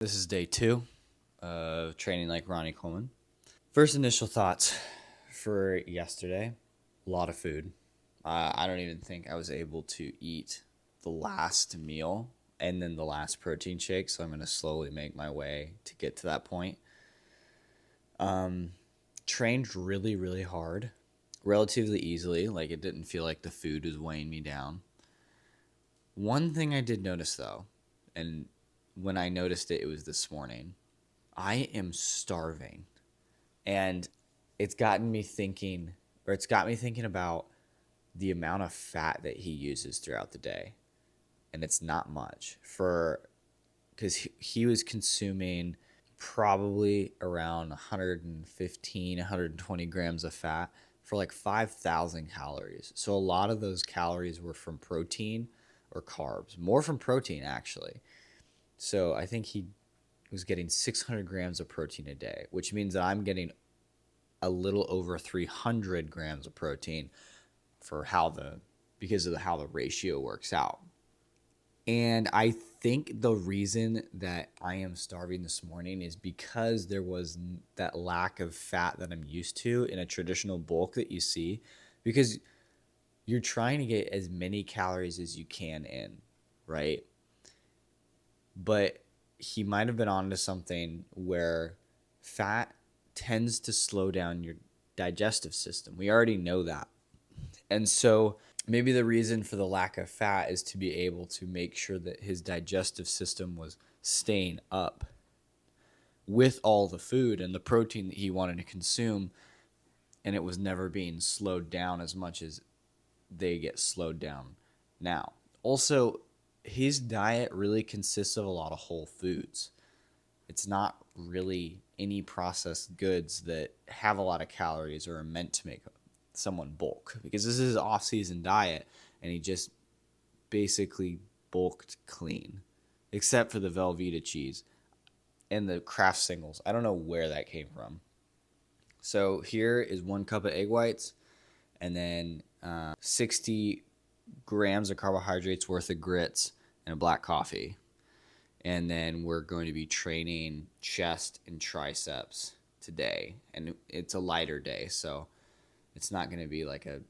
This is day 2 of training like Ronnie Coleman. First initial thoughts for yesterday, a lot of food. I don't even think I was able to eat the last meal and then the last protein shake, so I'm going to slowly make my way to get to that point. Trained really, really hard, relatively easily. Like, it didn't feel like the food was weighing me down. One thing I did notice, though, and when I noticed it, it was this morning. I am starving. And it's got me thinking about the amount of fat that he uses throughout the day. And it's not much because he was consuming probably around 115, 120 grams of fat for like 5,000 calories. So a lot of those calories were from protein or carbs, more from protein actually. So I think he was getting 600 grams of protein a day, which means that I'm getting a little over 300 grams of protein because of how the ratio works out. And I think the reason that I am starving this morning is because there was that lack of fat that I'm used to in a traditional bulk that you see, because you're trying to get as many calories as you can in, right? But he might have been onto something where fat tends to slow down your digestive system. We already know that. And so maybe the reason for the lack of fat is to be able to make sure that his digestive system was staying up with all the food and the protein that he wanted to consume, and it was never being slowed down as much as they get slowed down now. Also, his diet really consists of a lot of whole foods. It's not really any processed goods that have a lot of calories or are meant to make someone bulk, because this is his off-season diet, and he just basically bulked clean, except for the Velveeta cheese and the Kraft singles. I don't know where that came from. So here is 1 cup of egg whites, and then 60 grams of carbohydrates worth of grits and a black coffee. And then we're going to be training chest and triceps today. And it's a lighter day, so it's not going to be like a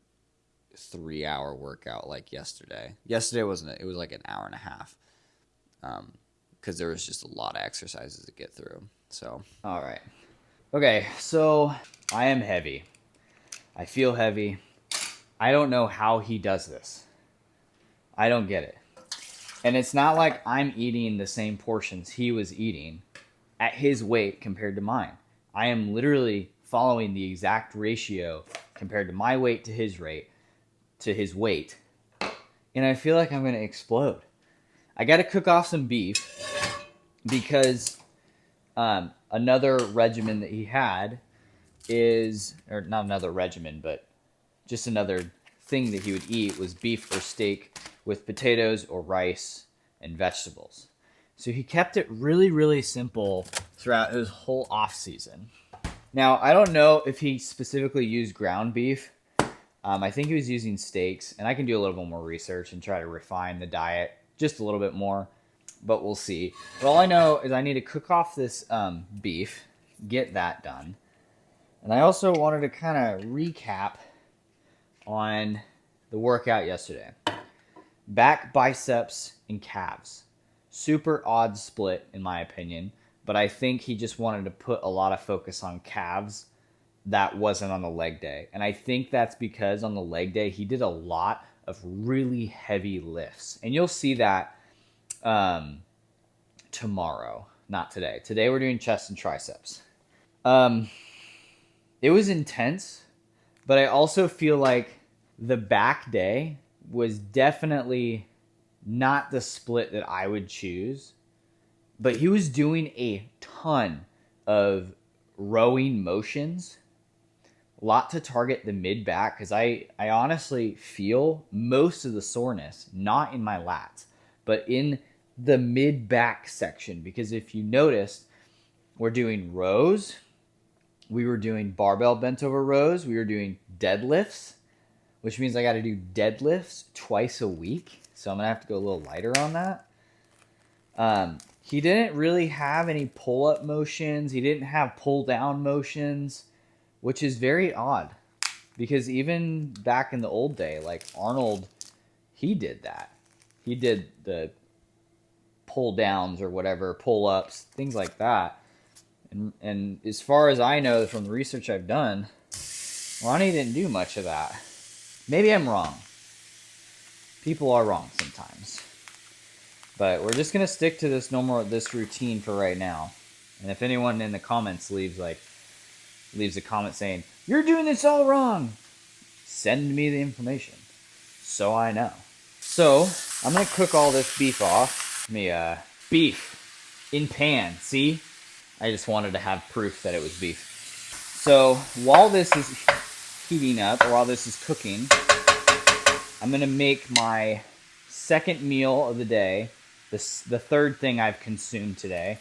3-hour workout like yesterday. Yesterday it was like an hour and a half, because there was just a lot of exercises to get through. So, all right. Okay, so I am heavy. I feel heavy. I don't know how he does this. I don't get it. And it's not like I'm eating the same portions he was eating at his weight compared to mine. I am literally following the exact ratio compared to my weight to his weight. And I feel like I'm going to explode. I got to cook off some beef because another regimen that he had or not another regimen, but just another thing that he would eat was beef or steak with potatoes or rice and vegetables. So he kept it really, really simple throughout his whole off season. Now, I don't know if he specifically used ground beef. I think he was using steaks, and I can do a little bit more research and try to refine the diet just a little bit more, but we'll see. But all I know is I need to cook off this beef, get that done. And I also wanted to kind of recap on the workout yesterday. Back, biceps, and calves. Super odd split, in my opinion. But I think he just wanted to put a lot of focus on calves that wasn't on the leg day. And I think that's because on the leg day, he did a lot of really heavy lifts. And you'll see that tomorrow, not today. Today we're doing chest and triceps. It was intense, but I also feel like the back day was definitely not the split that I would choose, but he was doing a ton of rowing motions, a lot to target the mid back, because I honestly feel most of the soreness not in my lats, but in the mid back section. Because if you noticed, we're doing rows, we were doing barbell bent over rows, we were doing deadlifts, which means I got to do deadlifts twice a week. So I'm going to have to go a little lighter on that. he didn't really have any pull-up motions. He didn't have pull-down motions, which is very odd because even back in the old day, like Arnold, he did that. He did the pull downs or whatever, pull ups, things like that. And as far as I know from the research I've done, Ronnie didn't do much of that. Maybe I'm wrong. People are wrong sometimes. But we're just gonna stick to this routine for right now. And if anyone in the comments leaves a comment saying, "You're doing this all wrong," send me the information so I know. So I'm gonna cook all this beef off. Beef in pan. See, I just wanted to have proof that it was beef. So while this is heating up, or while this is cooking, I'm gonna make my second meal of the day, the third thing I've consumed today,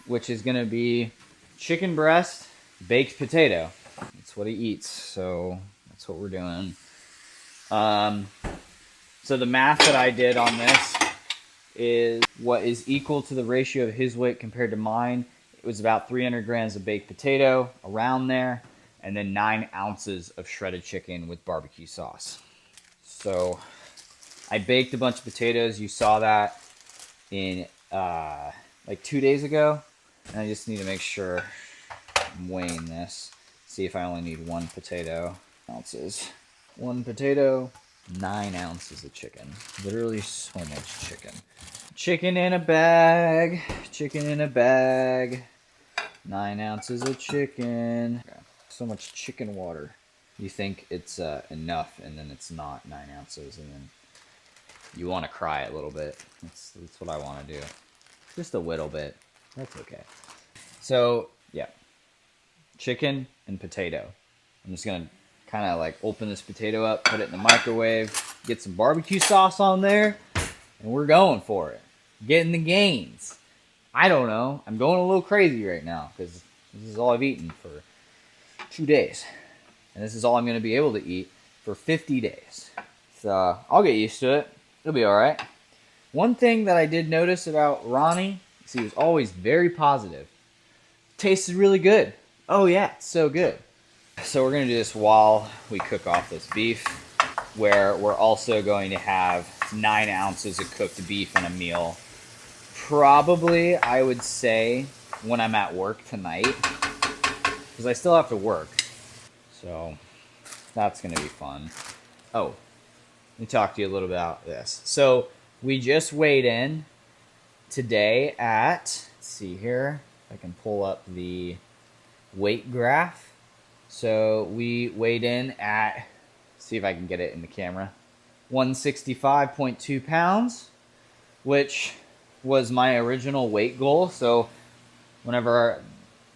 which is gonna be chicken breast, baked potato. That's what he eats, so that's what we're doing. So the math that I did on this is what is equal to the ratio of his weight compared to mine. It was about 300 grams of baked potato, around there, and then 9 ounces of shredded chicken with barbecue sauce. So I baked a bunch of potatoes. You saw that in like 2 days ago. And I just need to make sure I'm weighing this. See if I only need 1 potato. Ounces. 1 potato, 9 ounces of chicken. Literally so much chicken. Chicken in a bag. Chicken in a bag. 9 ounces of chicken. Okay. So much chicken water. You think it's enough, and then it's not 9 ounces, and then you want to cry a little bit. That's what I want to do. Just a little bit. That's okay. So, yeah. Chicken and potato. I'm just going to kind of like open this potato up, put it in the microwave, get some barbecue sauce on there, and we're going for it. Getting the gains. I don't know. I'm going a little crazy right now because this is all I've eaten for 2 days. And this is all I'm going to be able to eat for 50 days. So I'll get used to it. It'll be all right. One thing that I did notice about Ronnie is he was always very positive. Tasted really good. Oh yeah, it's so good. So we're going to do this while we cook off this beef, where we're also going to have 9 ounces of cooked beef in a meal. Probably, I would say, when I'm at work tonight, because I still have to work. So that's going to be fun. Oh, let me talk to you a little bit about this. So we just weighed in today at, let's see here, if I can pull up the weight graph. So we weighed in at, see if I can get it in the camera, 165.2 pounds, which was my original weight goal. So whenever,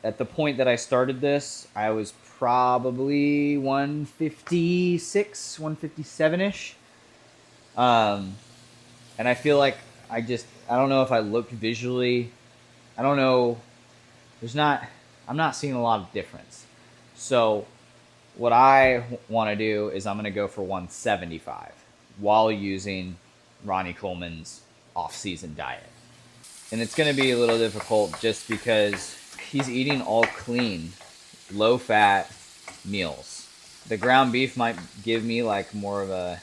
at the point that I started this, I was probably 156, 157-ish. And I feel like I don't know if I looked visually, I don't know, I'm not seeing a lot of difference. So what I want to do is I'm going to go for 175 while using Ronnie Coleman's off-season diet. And it's going to be a little difficult just because he's eating all clean, low-fat meals. The ground beef might give me like more of a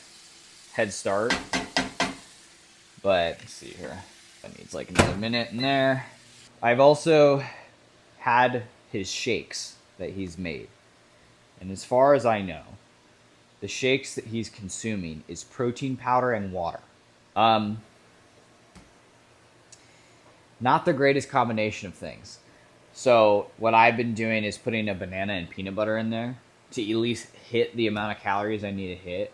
head start. But let's see here. That needs like another minute in there. I've also had his shakes that he's made. And as far as I know, the shakes that he's consuming is protein powder and water. Not the greatest combination of things. So what I've been doing is putting a banana and peanut butter in there to at least hit the amount of calories I need to hit.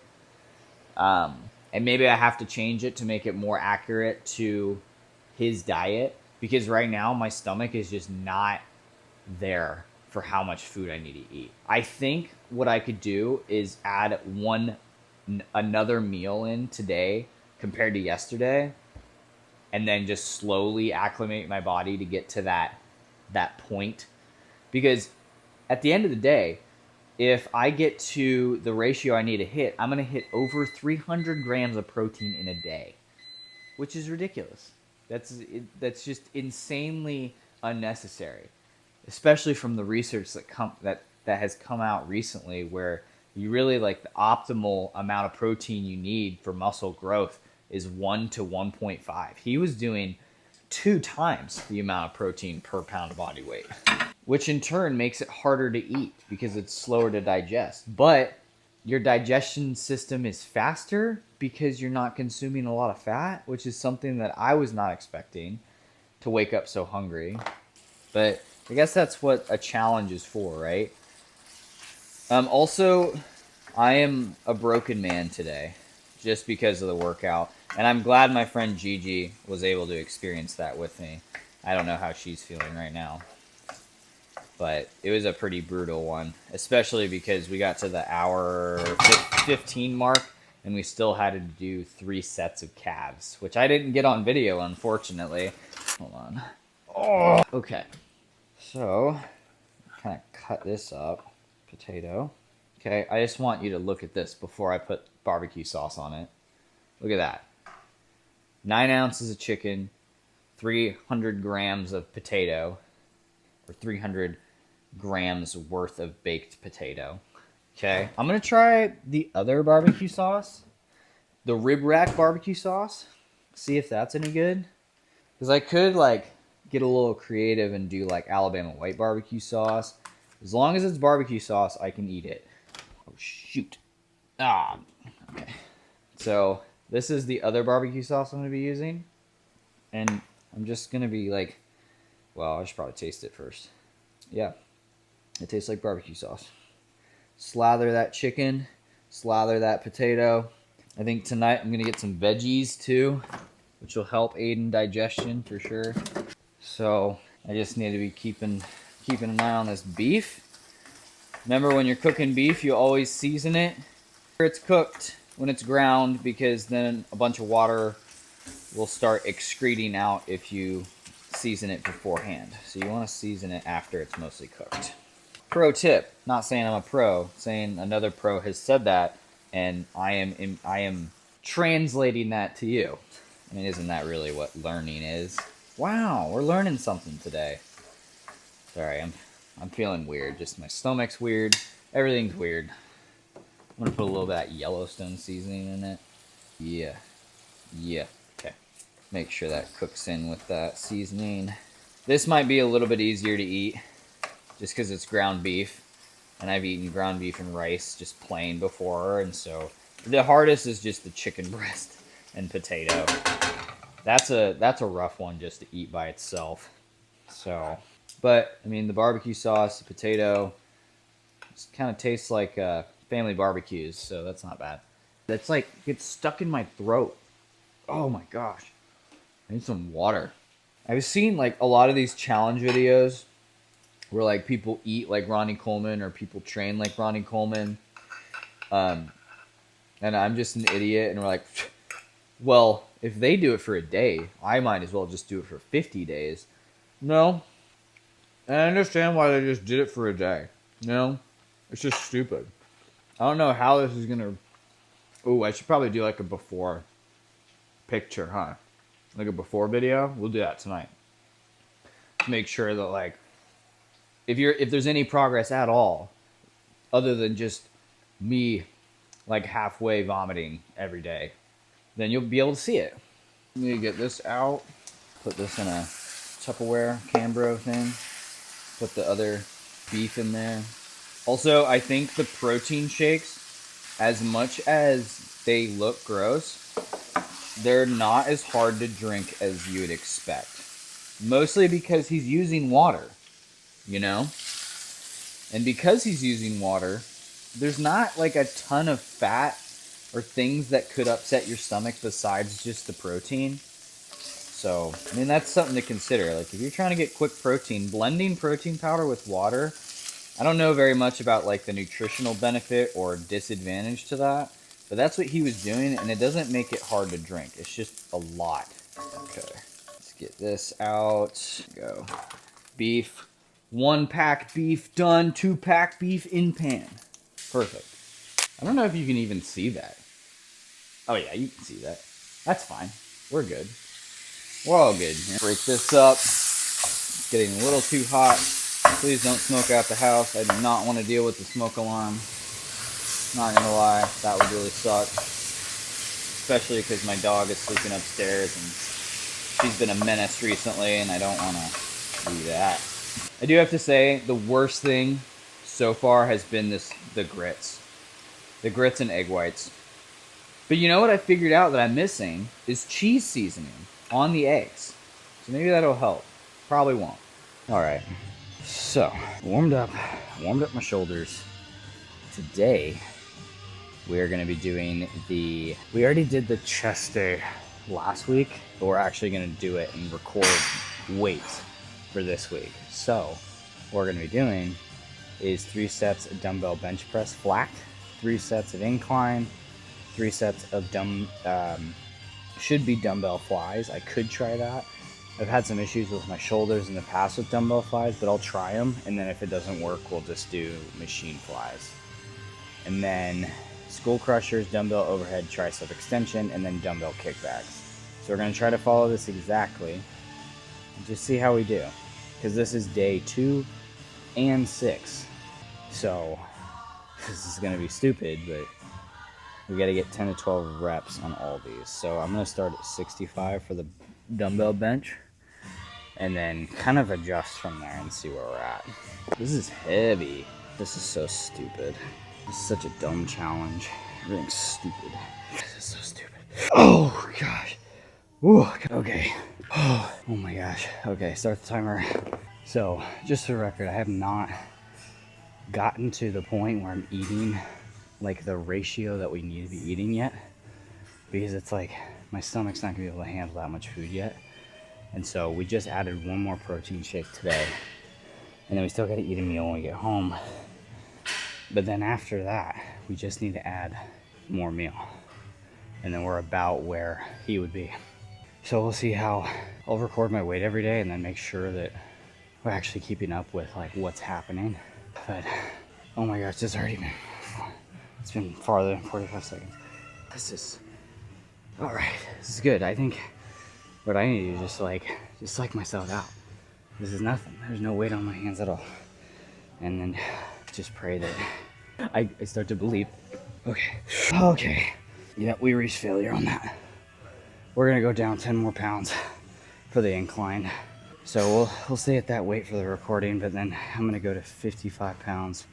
And maybe I have to change it to make it more accurate to his diet, because right now my stomach is just not there for how much food I need to eat. I think what I could do is add another meal in today compared to yesterday, and then just slowly acclimate my body to get to that point. Because at the end of the day, if I get to the ratio I need to hit, I'm going to hit over 300 grams of protein in a day, which is ridiculous. That's just insanely unnecessary, especially from the research that has come out recently, where you really like the optimal amount of protein you need for muscle growth is 1 to 1.5. He was doing 2 times the amount of protein per pound body weight, which in turn makes it harder to eat because it's slower to digest. But your digestion system is faster because you're not consuming a lot of fat, which is something that I was not expecting, to wake up so hungry. But I guess that's what a challenge is for, right? Also, I am a broken man today just because of the workout. And I'm glad my friend Gigi was able to experience that with me. I don't know how she's feeling right now. But it was a pretty brutal one, especially because we got to the hour 15 mark and we still had to do 3 sets of calves, which I didn't get on video, unfortunately. Hold on. Oh, okay. So, kind of cut this up. Potato. Okay, I just want you to look at this before I put barbecue sauce on it. Look at that. 9 ounces of chicken, 300 grams of potato, or 300 grams worth of baked potato. Okay, I'm gonna try the other barbecue sauce, the rib rack barbecue sauce. See if that's any good. Because I could like get a little creative and do like Alabama white barbecue sauce. As long as it's barbecue sauce, I can eat it. Oh shoot. Ah. Okay. So this is the other barbecue sauce I'm gonna be using, and I'm just gonna be like, well, I should probably taste it first. Yeah. It tastes like barbecue sauce. Slather that chicken. Slather that potato. I think tonight I'm going to get some veggies too, which will help aid in digestion for sure. So I just need to be keeping an eye on this beef. Remember, when you're cooking beef, you always season it after it's cooked, when it's ground, because then a bunch of water will start excreting out if you season it beforehand. So you want to season it after it's mostly cooked. Pro tip, not saying I'm a pro, saying another pro has said that, and I am translating that to you. I mean, isn't that really what learning is? Wow, we're learning something today. Sorry, I'm feeling weird. Just my stomach's weird. Everything's weird. I'm gonna put a little bit of that Yellowstone seasoning in it. Yeah. Okay. Make sure that cooks in with that seasoning. This might be a little bit easier to eat, just because it's ground beef, and I've eaten ground beef and rice just plain before, and so the hardest is just the chicken breast and potato. That's a rough one just to eat by itself. So, but I mean, the barbecue sauce, the potato, just kind of tastes like family barbecues, so that's not bad. That's like, gets stuck in my throat. Oh my gosh, I need some water. I've seen like a lot of these challenge videos where like people eat like Ronnie Coleman or people train like Ronnie Coleman. And I'm just an idiot, and we're like, well, if they do it for a day, I might as well just do it for 50 days. No. And I understand why they just did it for a day. No. It's just stupid. I don't know how this is going to... Oh, I should probably do like a before picture, huh? Like a before video. We'll do that tonight. To make sure that like, if there's any progress at all, other than just me like halfway vomiting every day, then you'll be able to see it. I'm gonna get this out, put this in a Tupperware Cambro thing, put the other beef in there. Also, I think the protein shakes, as much as they look gross, they're not as hard to drink as you would expect. Mostly because he's using water, you know? And because he's using water, there's not like a ton of fat or things that could upset your stomach besides just the protein. So, I mean, that's something to consider. Like, if you're trying to get quick protein, blending protein powder with water, I don't know very much about like the nutritional benefit or disadvantage to that, but that's what he was doing, and it doesn't make it hard to drink. It's just a lot. Okay, let's get this out. Go. Beef. 1-pack beef done. 2-pack beef in pan. Perfect. I don't know if you can even see that. Oh yeah, you can see that. That's fine. We're good. We're all good here. Break this up. It's getting a little too hot. Please don't smoke out the house. I do not want to deal with the smoke alarm. Not gonna lie, that would really suck. Especially because my dog is sleeping upstairs and she's been a menace recently and I don't want to do that. I do have to say, the worst thing so far has been the grits. The grits and egg whites. But you know what I figured out that I'm missing is cheese seasoning on the eggs. So maybe that'll help. Probably won't. All right. So, warmed up my shoulders. Today, we are going to be doing we already did the chest day last week, but we're actually going to do it and record weights for this week. So, what we're going to be doing is 3 sets of dumbbell bench press flat, 3 sets of incline, 3 sets of should be dumbbell flies. I could try that. I've had some issues with my shoulders in the past with dumbbell flies, but I'll try them. And then if it doesn't work, we'll just do machine flies. And then skull crushers, dumbbell overhead tricep extension, and then dumbbell kickbacks. So we're going to try to follow this exactly and just see how we do. Because this is day 2 and 6. So this is going to be stupid, but we got to get 10 to 12 reps on all these. So I'm going to start at 65 for the dumbbell bench and then kind of adjust from there and see where we're at. This is heavy. This is so stupid. This is such a dumb challenge. Everything's stupid. This is so stupid. Oh gosh. Ooh, okay. Oh my gosh. Okay, start the timer. So just for the record, I have not gotten to the point where I'm eating like the ratio that we need to be eating yet, because it's like my stomach's not gonna be able to handle that much food yet. And so we just added 1 more protein shake today, and then we still gotta eat a meal when we get home. But then after that, we just need to add more meal, and then we're about where he would be. So we'll see how I'll record my weight every day and then make sure that we're actually keeping up with like what's happening. But oh my gosh, it's been farther than 45 seconds. This is all right. This is good. I think what I need to do is just psych myself out. This is nothing. There's no weight on my hands at all. And then just pray that I start to believe. Okay. Yeah, we reached failure on that. We're gonna go down 10 more pounds for the incline. So we'll stay at that weight for the recording, but then I'm gonna go to 55 pounds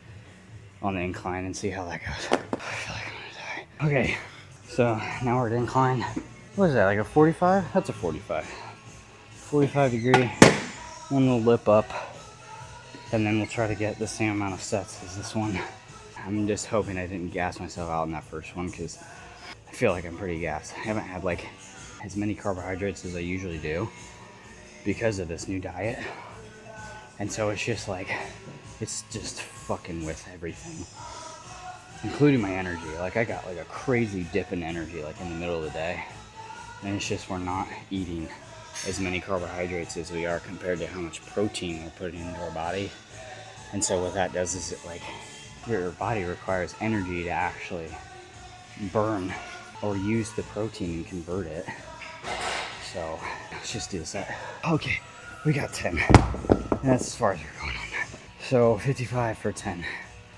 on the incline and see how that goes. I feel like I'm gonna die. Okay, so now we're at incline. What is that, like a 45? That's a 45. 45 degree, one little lip up, and then we'll try to get the same amount of sets as this one. I'm just hoping I didn't gas myself out in that first one, because I feel like I'm pretty gassed. I haven't had like as many carbohydrates as I usually do because of this new diet. And so it's just fucking with everything, including my energy. Like I got like a crazy dip in energy like in the middle of the day. And it's just we're not eating as many carbohydrates as we are compared to how much protein we're putting into our body. And so what that does is it like your body requires energy to actually burn or use the protein and convert it. So let's just do this. Okay, we got 10. And that's as far as we're going on that. So 55 for 10,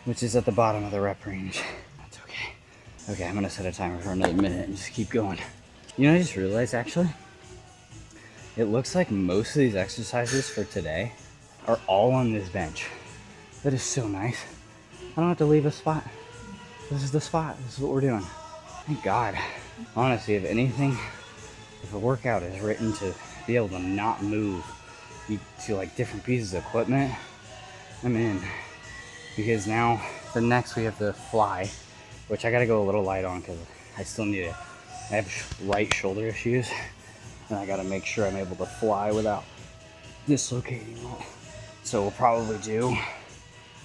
which is at the bottom of the rep range. That's okay. Okay, I'm gonna set a timer for another minute and just keep going. You know, I just realized actually, it looks like most of these exercises for today are all on this bench. That is so nice. I don't have to leave a spot. This is the spot. This is what we're doing. Thank God. Honestly, if anything, if a workout is written to be able to not move to like different pieces of equipment, I'm in. Because now for next we have the fly, which I gotta go a little light on because I still need it. I have right shoulder issues, and I gotta make sure I'm able to fly without dislocating that. So we'll probably do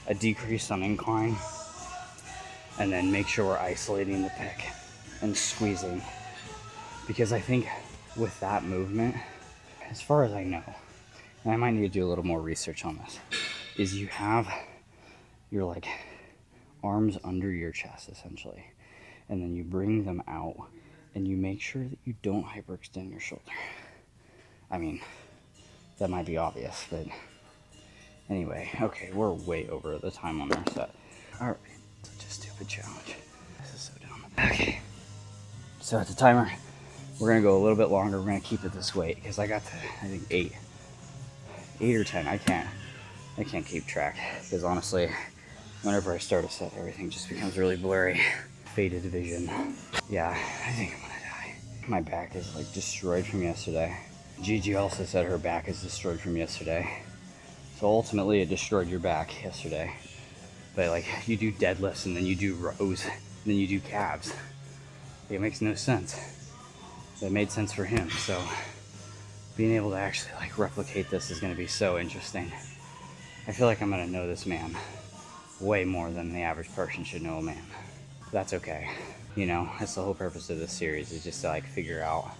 a decrease on incline, and then make sure we're isolating the pec and squeezing. Because I think with that movement, as far as I know, and I might need to do a little more research on this, is you have your like arms under your chest essentially, and then you bring them out and you make sure that you don't hyperextend your shoulder. I mean, that might be obvious, but anyway, okay, we're way over the time on our set. Alright, such a stupid challenge. This is so dumb. Okay, so at the timer, we're gonna go a little bit longer. We're gonna keep it this weight because I got to, I think 8 or 10. I can't keep track because honestly, whenever I start a set, everything just becomes really blurry. Faded vision. Yeah, I think I'm gonna die. My back is like destroyed from yesterday. Gigi also said her back is destroyed from yesterday. So ultimately it destroyed your back yesterday. But like you do deadlifts and then you do rows and then you do calves. It makes no sense. But it made sense for him. So being able to actually like replicate this is gonna be so interesting. I feel like I'm gonna know this man way more than the average person should know a man. That's okay. You know, that's the whole purpose of this series, is just to like figure out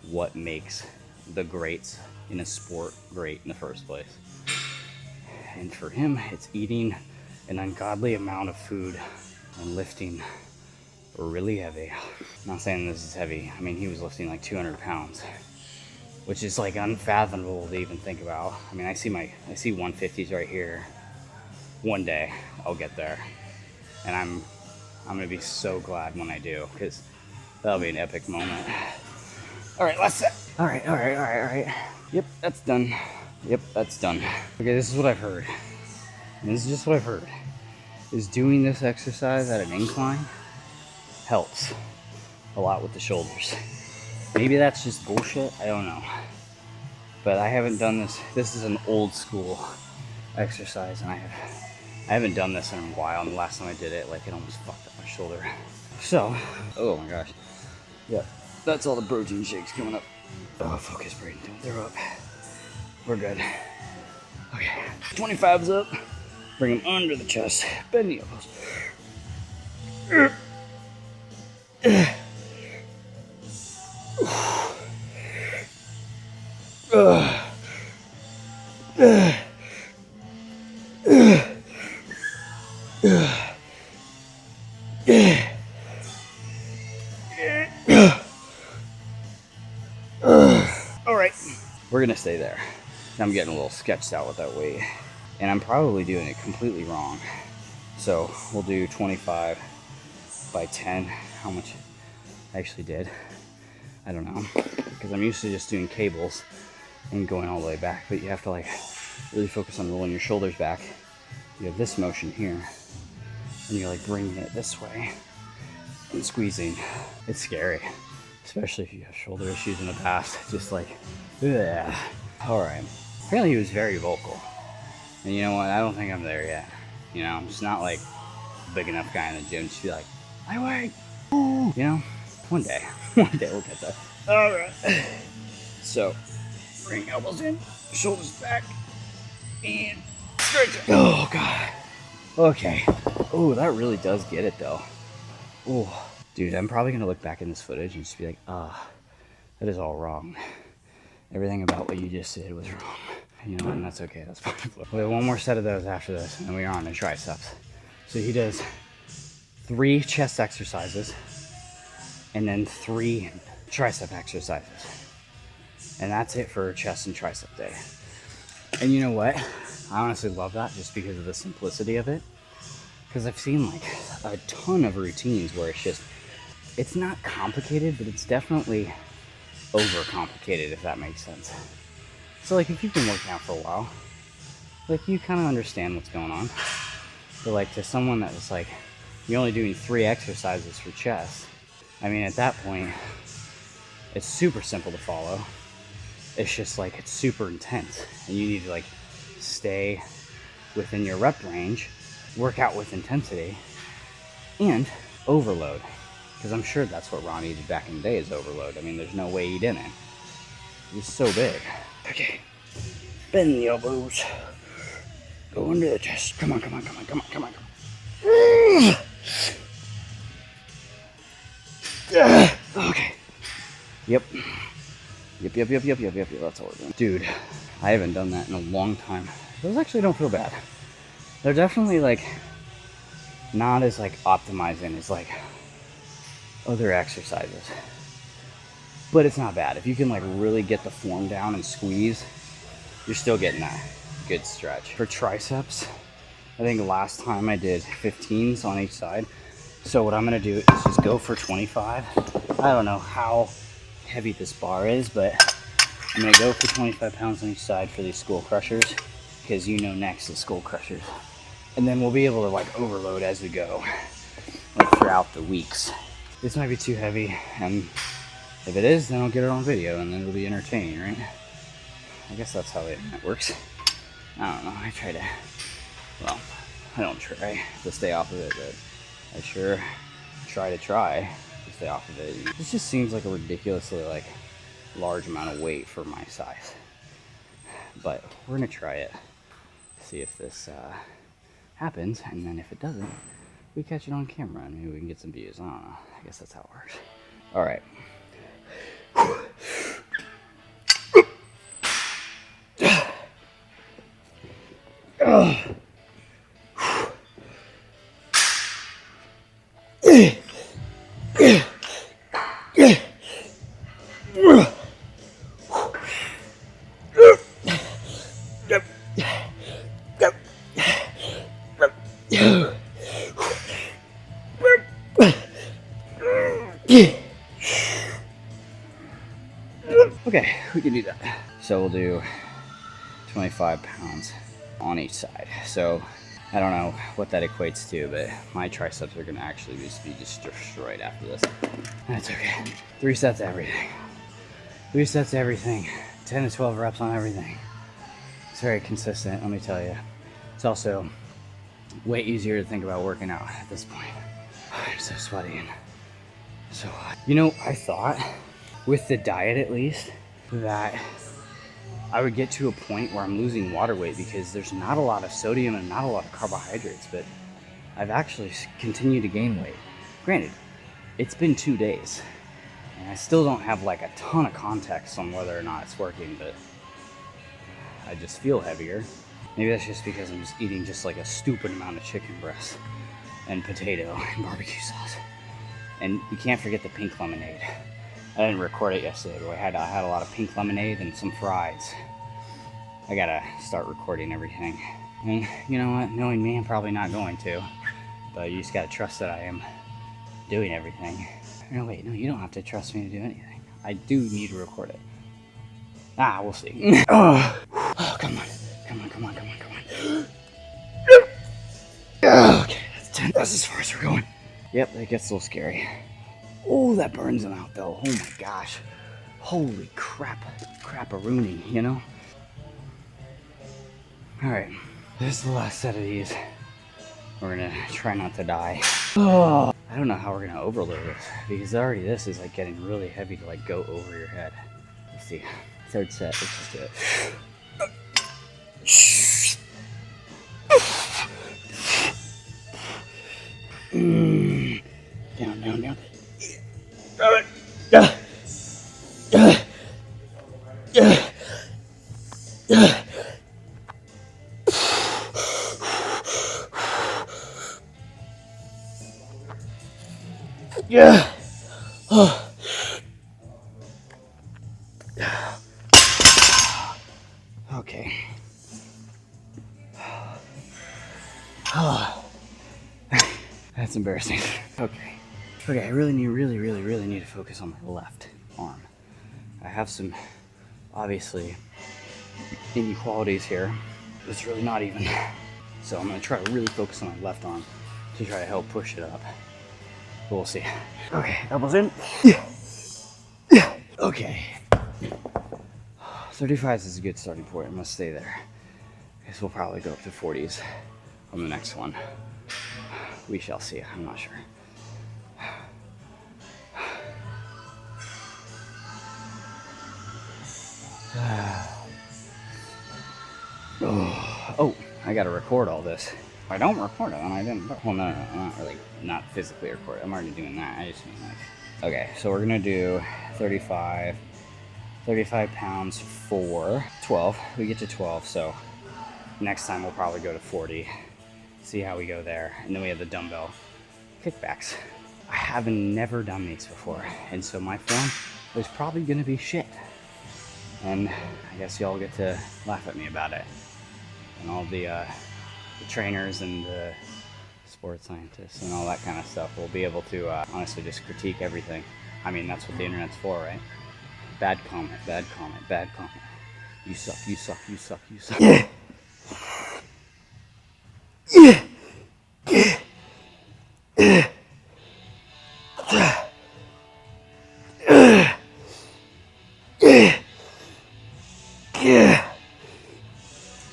what makes the greats in a sport great in the first place. And for him, it's eating an ungodly amount of food and lifting really heavy. I'm not saying this is heavy. I mean, he was lifting like 200 pounds, which is like unfathomable to even think about. I mean, I see 150s right here. One day I'll get there, and I'm gonna be so glad when I do, because that'll be an epic moment. All right, last set. All right. Yep, that's done. Okay, this is what I've heard. And this is just what I've heard. Is doing this exercise at an incline helps a lot with the shoulders. Maybe that's just bullshit, I don't know. But I haven't done this. This is an old school exercise, and I haven't done this in a while, and the last time I did it, like, it almost fucked up my shoulder. So, oh my gosh. Yep, that's all the protein shakes coming up. Oh, focus, Brayden, don't throw up. We're good. Okay, 25's up. Bring them under the chest. Bend the elbows. All right, we're gonna stay there. I'm getting a little sketched out with that weight, and I'm probably doing it completely wrong. So we'll do 25 by 10. How much I actually did, I don't know, because I'm used to just doing cables and going all the way back, but you have to like really focus on rolling your shoulders back. You have this motion here, and you're like bringing it this way and squeezing. It's scary, especially if you have shoulder issues in the past. Just like, ugh. All right. Apparently he was very vocal, and you know what? I don't think I'm there yet. You know, I'm just not like a big enough guy in the gym to be like, my way. You know, one day we'll get there. All right. So, bring elbows in, shoulders back, and stretch it. Oh god. Okay. Oh, that really does get it though. Oh, dude, I'm probably gonna look back in this footage and just be like, that is all wrong. Everything about what you just did was wrong. You know, and that's okay. That's part of it. We have one more set of those after this, and we are on the triceps. So he does 3 chest exercises, and then 3 tricep exercises. And that's it for chest and tricep day. And you know what? I honestly love that just because of the simplicity of it. Because I've seen like a ton of routines where it's not complicated, but it's definitely overcomplicated, if that makes sense. So like if you've been working out for a while, like you kind of understand what's going on. But like to someone that was like, you're only doing 3 exercises for chest, I mean at that point, it's super simple to follow. It's just like it's super intense, and you need to like stay within your rep range, work out with intensity, and overload. Because I'm sure that's what Ronnie did back in the day, is overload. I mean, there's no way he didn't. He's so big. Okay, bend the elbows, go under the chest. Come on. Okay. Yep. That's all we're doing. Dude, I haven't done that in a long time. Those actually don't feel bad. They're definitely like not as like optimizing as like other exercises. but it's not bad. If you can like really get the form down and squeeze, you're still getting that good stretch. For triceps, I think last time I did 15s on each side. So what I'm gonna do is just go for 25. I don't know how heavy this bar is, but I'm gonna go for 25 pounds on each side for these skull crushers, because you know next is skull crushers. And then we'll be able to like overload as we go, like throughout the weeks. This might be too heavy, and if it is, then I'll get it on video and then it'll be entertaining, right? I guess that's how it works. I don't know, I try to, well, I don't try to stay off of it, but I sure try to stay off of it. This just seems like a ridiculously like large amount of weight for my size. But we're gonna try it, see if this happens, and then if it doesn't, we catch it on camera and maybe we can get some views. I don't know, I guess that's how it works. All right. Okay, we can do that. So we'll do 25 pounds on each side. So I don't know what that equates to, but my triceps are gonna actually be just destroyed after this. That's okay. 3 sets of everything. 3 sets of everything. 10 to 12 reps on everything. It's very consistent, let me tell you. It's also way easier to think about working out at this point. I'm so sweaty and so hot. You know, I thought with the diet at least that I would get to a point where I'm losing water weight because there's not a lot of sodium and not a lot of carbohydrates, but I've actually continued to gain weight. Granted, it's been 2 days and I still don't have like a ton of context on whether or not it's working, but I just feel heavier. Maybe that's just because I'm just eating just like a stupid amount of chicken breast and potato and barbecue sauce. And you can't forget the pink lemonade. I didn't record it yesterday, but I had a lot of pink lemonade and some fries. I gotta start recording everything. And you know what? Knowing me, I'm probably not going to. But you just gotta trust that I am doing everything. No, wait, no, you don't have to trust me to do anything. I do need to record it. Ah, we'll see. Oh, come on. Come on, come on, come on, come on. Okay, that's 10. That's as far as we're going. Yep, that gets a little scary. Oh, that burns them out though. Oh my gosh. Holy crap. Crap-a-rooney, you know? Alright, this is the last set of these. We're gonna try not to die. Oh, I don't know how we're gonna overload this because already this is like getting really heavy to like go over your head. Let's see. 3rd set, let's just do it. Down, down, down. Yeah. Oh. Okay. Oh. That's embarrassing. Okay. Okay, I really need to focus on my left arm. I have some, obviously, inequalities here. It's really not even. So I'm gonna try to really focus on my left arm to try to help push it up. But we'll see. Okay, elbows in. Yeah. Okay. 35s is a good starting point. I must stay there. I guess we'll probably go up to 40s on the next one. We shall see. I'm not sure. Oh, I gotta record all this. If I don't record it, then I didn't. Well, no, not really. Not physically record it. I'm already doing that. I just mean like. Okay, so we're gonna do 35 pounds for 12. We get to 12, so next time we'll probably go to 40. See how we go there. And then we have the dumbbell kickbacks. I have never done these before, and so my form was probably gonna be shit. And I guess y'all get to laugh at me about it. And all the trainers and the sports scientists and all that kind of stuff will be able to honestly just critique everything. I mean, that's what the internet's for, right? Bad comment, bad comment, bad comment. You suck, you suck, you suck, you suck. Yeah.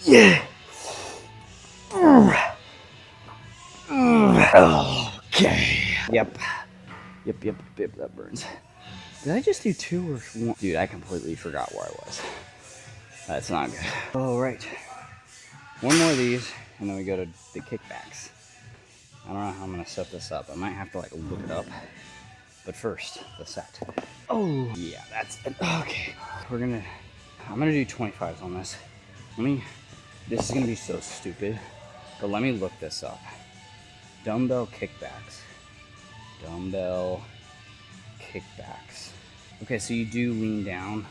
Yeah. Okay. Yep. Yep, that burns. Did I just do 2 or 1? Dude, I completely forgot where I was. That's not good. All right. 1 more of these, and then we go to the kickbacks. I don't know how I'm gonna set this up. I might have to like look it up. But first, the set. Oh, yeah, that's it. Okay. I'm gonna do 25s on this. This is gonna be so stupid, but let me look this up. Dumbbell kickbacks. Dumbbell kickbacks. Okay, so you do lean down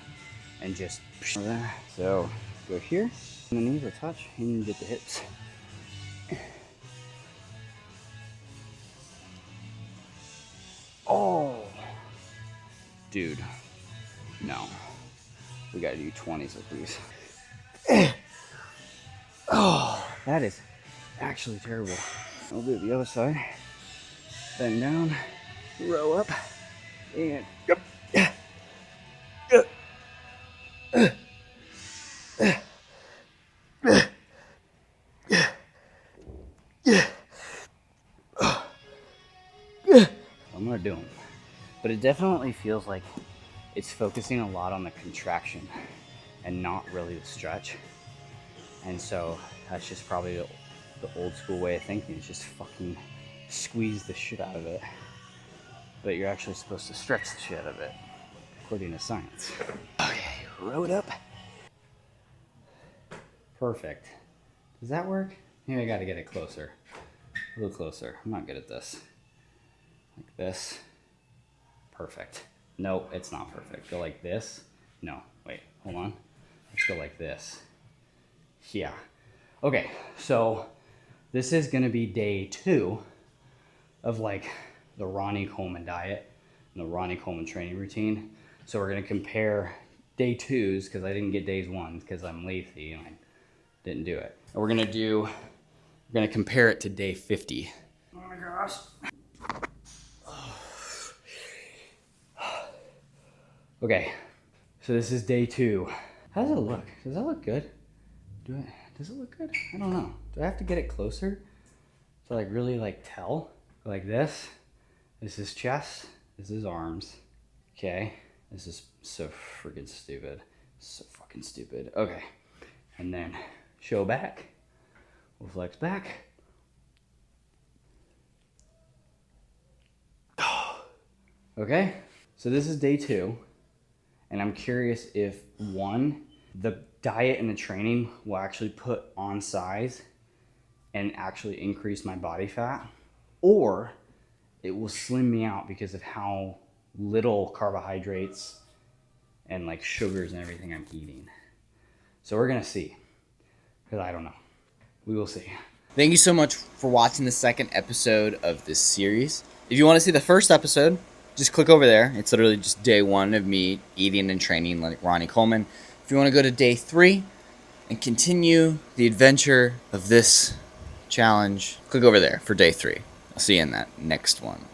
and just so go here, and the knees will touch, and you get the hips. Oh, dude, no, we gotta do 20s with these. Oh, that is actually terrible. I'll do the other side. Bend down, row up, and yep. I'm gonna do them, but it definitely feels like it's focusing a lot on the contraction and not really the stretch. And so that's just probably the old school way of thinking, is just fucking squeeze the shit out of it. But you're actually supposed to stretch the shit out of it, according to science. Okay, row it up. Perfect. Does that work? Maybe I gotta get it closer. A little closer. I'm not good at this. Like this. Perfect. No, it's not perfect. Go like this. No, wait, hold on. Let's go like this. Yeah. Okay, so this is gonna be day 2 of like the Ronnie Coleman diet and the Ronnie Coleman training routine. So we're gonna compare day 2s, because I didn't get days 1 because I'm lazy and I didn't do it. And we're gonna compare it to day 50. Oh my gosh. Okay, so this is day 2. How does it look? Does that look good? Does it look good? I don't know. Do I have to get it closer to like really like tell? Like this. This is chest. This is arms. Okay. This is so freaking stupid. So fucking stupid. Okay. And then show back. We'll flex back. Okay. So this is day 2. And I'm curious if, 1, the diet and the training will actually put on size and actually increase my body fat, or it will slim me out because of how little carbohydrates and like sugars and everything I'm eating. So we're gonna see, because I don't know. We will see. Thank you so much for watching the second episode of this series. If you want to see the first episode, just click over there. It's literally just day 1 of me eating and training like Ronnie Coleman. If you want to go to day 3 and continue the adventure of this challenge, click over there for day 3. I'll see you in that next one.